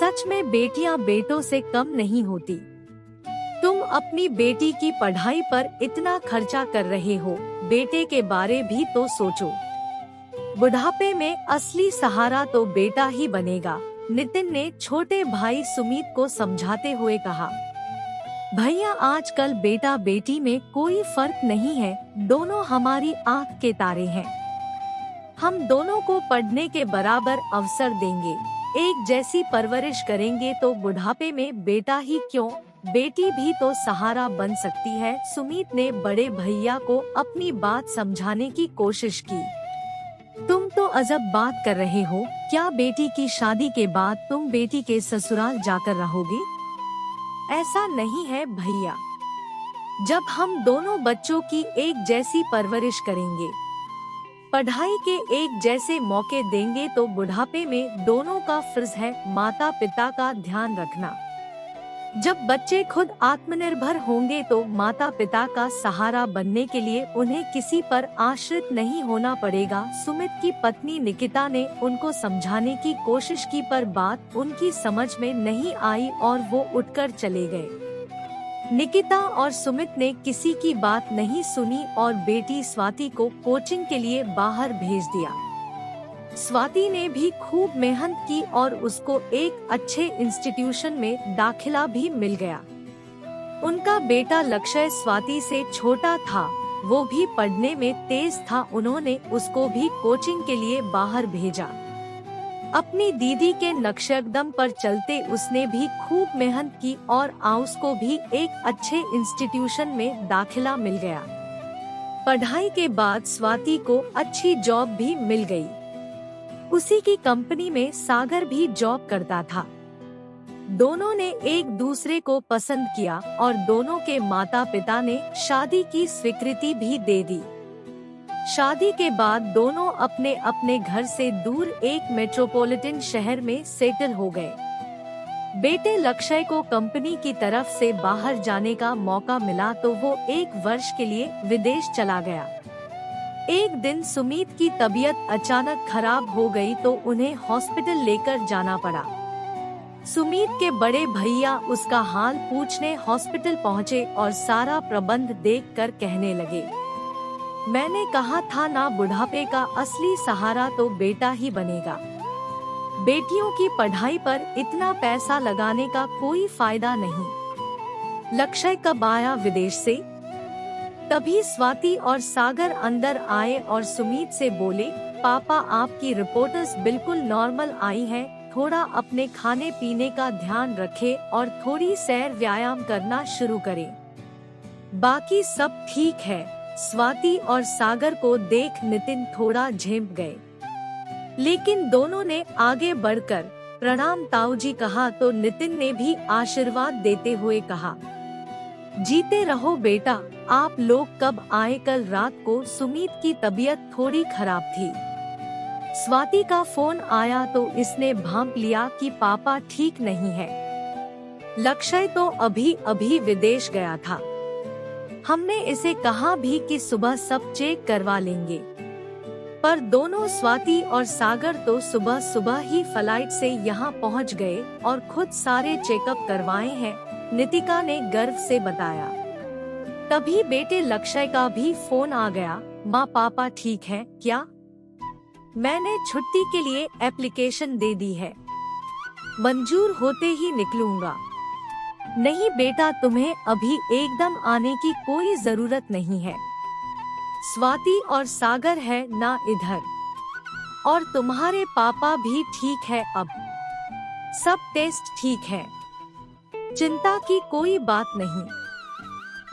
सच में बेटियां बेटों से कम नहीं होती। तुम अपनी बेटी की पढ़ाई पर इतना खर्चा कर रहे हो, बेटे के बारे भी तो सोचो। बुढ़ापे में असली सहारा तो बेटा ही बनेगा, नितिन ने छोटे भाई सुमित को समझाते हुए कहा। भैया, आजकल बेटा बेटी में कोई फर्क नहीं है, दोनों हमारी आँख के तारे हैं। हम दोनों को पढ़ने के बराबर अवसर देंगे, एक जैसी परवरिश करेंगे तो बुढ़ापे में बेटा ही क्यों, बेटी भी तो सहारा बन सकती है। सुमित ने बड़े भैया को अपनी बात समझाने की कोशिश की। तुम तो अजब बात कर रहे हो, क्या बेटी की शादी के बाद तुम बेटी के ससुराल जाकर रहोगे? ऐसा नहीं है भैया, जब हम दोनों बच्चों की एक जैसी परवरिश करेंगे, पढ़ाई के एक जैसे मौके देंगे तो बुढ़ापे में दोनों का फर्ज है माता पिता का ध्यान रखना। जब बच्चे खुद आत्मनिर्भर होंगे तो माता पिता का सहारा बनने के लिए उन्हें किसी पर आश्रित नहीं होना पड़ेगा। सुमित की पत्नी निकिता ने उनको समझाने की कोशिश की पर बात उनकी समझ में नहीं आई और वो उठकर चले गए। निकिता और सुमित ने किसी की बात नहीं सुनी और बेटी स्वाति को कोचिंग के लिए बाहर भेज दिया। स्वाति ने भी खूब मेहनत की और उसको एक अच्छे इंस्टीट्यूशन में दाखिला भी मिल गया। उनका बेटा लक्ष्य स्वाति से छोटा था, वो भी पढ़ने में तेज था, उन्होंने उसको भी कोचिंग के लिए बाहर भेजा। अपनी दीदी के नक्शेकदम पर चलते उसने भी खूब मेहनत की और उसको भी एक अच्छे इंस्टीट्यूशन में दाखिला मिल गया। पढ़ाई के बाद स्वाति को अच्छी जॉब भी मिल गई। उसी की कंपनी में सागर भी जॉब करता था। दोनों ने एक दूसरे को पसंद किया और दोनों के माता पिता ने शादी की स्वीकृति भी दे दी। शादी के बाद दोनों अपने अपने घर से दूर एक मेट्रोपॉलिटन शहर में सेटल हो गए। बेटे लक्ष्य को कंपनी की तरफ से बाहर जाने का मौका मिला तो वो 1 वर्ष के लिए विदेश चला गया। एक दिन सुमित की तबीयत अचानक खराब हो गई तो उन्हें हॉस्पिटल लेकर जाना पड़ा। सुमित के बड़े भैया उसका हाल पूछने हॉस्पिटल पहुँचे और सारा प्रबंध देखकर कहने लगे, मैंने कहा था ना, बुढ़ापे का असली सहारा तो बेटा ही बनेगा। बेटियों की पढ़ाई पर इतना पैसा लगाने का कोई फायदा नहीं। लक्ष्य कब आया विदेश से? तभी स्वाति और सागर अंदर आए और सुमित से बोले, पापा आपकी रिपोर्ट्स बिल्कुल नॉर्मल आई हैं, थोड़ा अपने खाने पीने का ध्यान रखें और थोड़ी सैर व्यायाम करना शुरू करें, बाकी सब ठीक है। स्वाति और सागर को देख नितिन थोड़ा झेंप गए, लेकिन दोनों ने आगे बढ़कर प्रणाम ताऊजी कहा तो नितिन ने भी आशीर्वाद देते हुए कहा, जीते रहो बेटा, आप लोग कब आए? कल रात को सुमित की तबीयत थोड़ी खराब थी। स्वाति का फोन आया तो इसने भांप लिया कि पापा ठीक नहीं है। लक्ष्य तो अभी अभी विदेश गया था। हमने इसे कहा भी कि सुबह सब चेक करवा लेंगे, पर दोनों स्वाति और सागर तो सुबह सुबह ही फ्लाइट से यहाँ पहुँच गए और खुद सारे चेकअप करवाए हैं, नितिका ने गर्व से बताया। तभी बेटे लक्ष्य का भी फोन आ गया, माँ पापा ठीक है क्या? मैंने छुट्टी के लिए एप्लीकेशन दे दी है, मंजूर होते ही निकलूंगा। नहीं बेटा, तुम्हें अभी एकदम आने की कोई जरूरत नहीं है। स्वाति और सागर है ना इधर, और तुम्हारे पापा भी ठीक है, अब सब टेस्ट ठीक है, चिंता की कोई बात नहीं।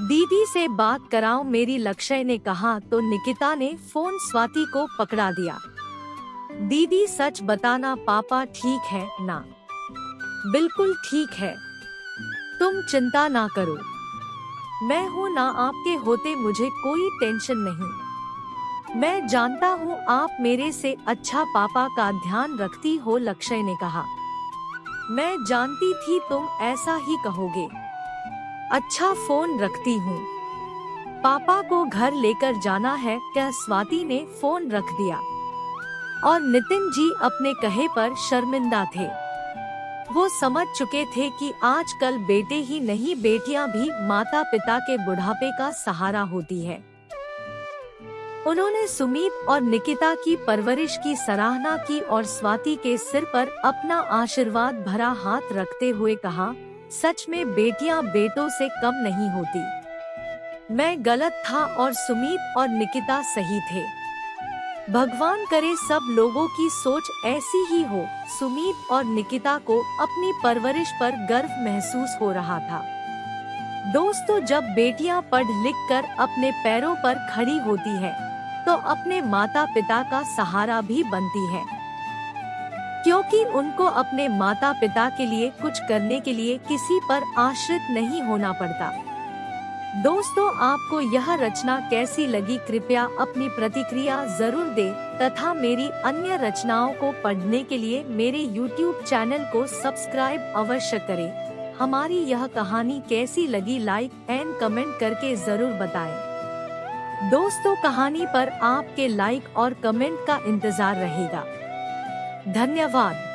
दीदी से बात कराओ मेरी, लक्ष्य ने कहा तो निकिता ने फोन स्वाति को पकड़ा दिया। दीदी सच बताना, पापा ठीक है ना? बिल्कुल ठीक है, तुम चिंता ना करो, मैं हूँ ना, आपके होते मुझे कोई टेंशन नहीं। मैं जानता हूँ आप मेरे से अच्छा पापा का ध्यान रखती हो, लक्ष्य ने कहा। मैं जानती थी तुम ऐसा ही कहोगे। अच्छा फोन रखती हूँ, पापा को घर लेकर जाना है क्या? स्वाति ने फोन रख दिया और नितिन जी अपने कहे पर शर्मिंदा थे। वो समझ चुके थे कि आजकल बेटे ही नहीं बेटियां भी माता पिता के बुढ़ापे का सहारा होती है। उन्होंने सुमीत और निकिता की परवरिश की सराहना की और स्वाति के सिर पर अपना आशीर्वाद भरा हाथ रखते हुए कहा, सच में बेटियां बेटों से कम नहीं होती। मैं गलत था और सुमीत और निकिता सही थे। भगवान करे सब लोगों की सोच ऐसी ही हो। सुमीत और निकिता को अपनी परवरिश पर गर्व महसूस हो रहा था। दोस्तों, जब बेटियां पढ़ लिख कर अपने पैरों पर खड़ी होती हैं, तो अपने माता पिता का सहारा भी बनती हैं, क्योंकि उनको अपने माता पिता के लिए कुछ करने के लिए किसी पर आश्रित नहीं होना पड़ता। दोस्तों, आपको यह रचना कैसी लगी, कृपया अपनी प्रतिक्रिया जरूर दें तथा मेरी अन्य रचनाओं को पढ़ने के लिए मेरे YouTube चैनल को सब्सक्राइब अवश्य करें। हमारी यह कहानी कैसी लगी लाइक एंड कमेंट करके जरूर बताएं। दोस्तों, कहानी पर आपके लाइक और कमेंट का इंतजार रहेगा। धन्यवाद।